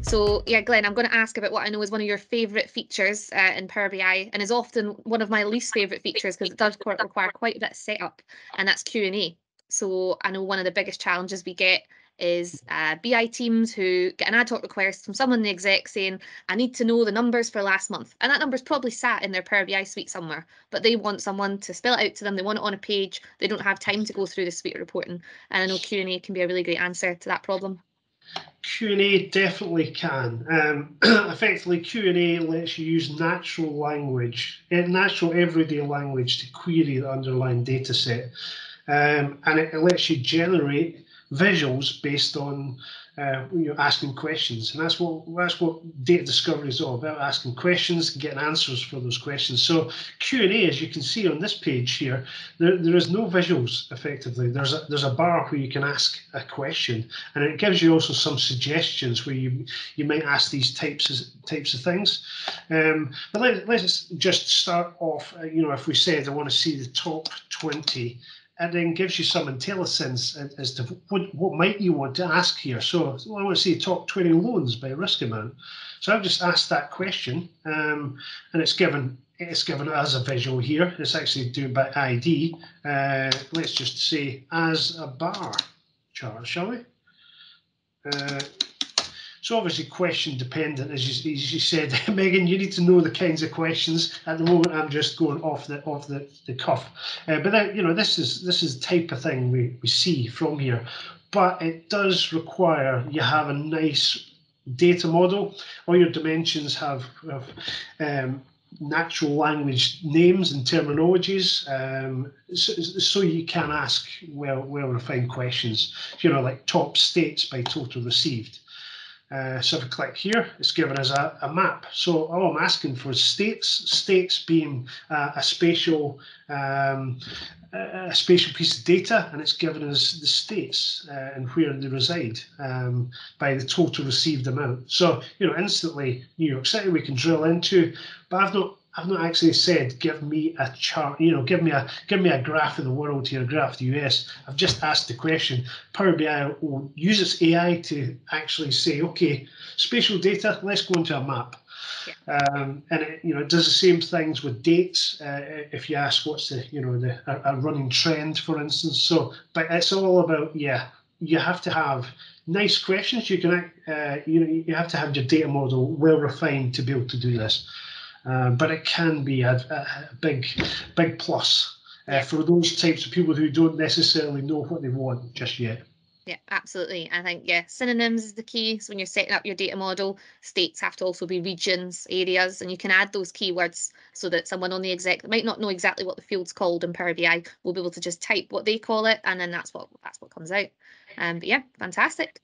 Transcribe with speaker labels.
Speaker 1: So yeah, Glenn, I'm going to ask about what I know is one of your favorite features in Power BI, and is often one of my least favorite features because it does require quite a bit of setup, and that's Q&A. So I know one of the biggest challenges we get is BI teams who get an ad hoc request from someone in the exec saying, I need to know the numbers for last month. And that number's probably sat in their Power BI suite somewhere, but they want someone to spell it out to them. They want it on a page. They don't have time to go through the suite of reporting. And I know Q&A can be a really great answer to that problem.
Speaker 2: Q&A definitely can. Effectively, Q&A lets you use natural language, natural everyday language to query the underlying data set. And it lets you generate visuals based on asking questions, and that's what data discovery is all about: asking questions and getting answers for those questions. So Q&A, as you can see on this page here, there is no visuals. Effectively, there's a bar where you can ask a question, and it gives you also some suggestions where you might ask these types of things. But let's just start off. If we said I want to see the top 20. And then gives you some intelligence as to what might you want to ask here. So I want to see top 20 loans by risk amount. So I've just asked that question, and it's given as a visual here. It's actually doing by ID. Let's just say as a bar chart, shall we? So obviously question dependent, as you said, Megan. You need to know the kinds of questions. At the moment, I'm just going off the cuff. But then, this is the type of thing we see from here. But it does require you have a nice data model. All your dimensions have natural language names and terminologies, so you can ask well refined questions. Like top states by total received. So if I click here, it's given us a map. So all I'm asking for is states being a spatial piece of data, and it's given us the states and where they reside by the total received amount. So instantly New York City we can drill into, but I've not actually said give me a chart, give me a graph of the world here, a graph of the US. I've just asked the question. Power BI will use its AI to actually say, okay, spatial data, let's go into a map. Yeah. And it does the same things with dates. If you ask what's a running trend, for instance. So, but it's all about, you have to have nice questions. You can you have to have your data model well refined to be able to do this. But it can be a big plus for those types of people who don't necessarily know what they want just yet.
Speaker 1: Yeah, absolutely. I think, synonyms is the key. So when you're setting up your data model, states have to also be regions, areas, and you can add those keywords so that someone on the exec that might not know exactly what the field's called in Power BI will be able to just type what they call it, and then that's what comes out. But yeah, fantastic.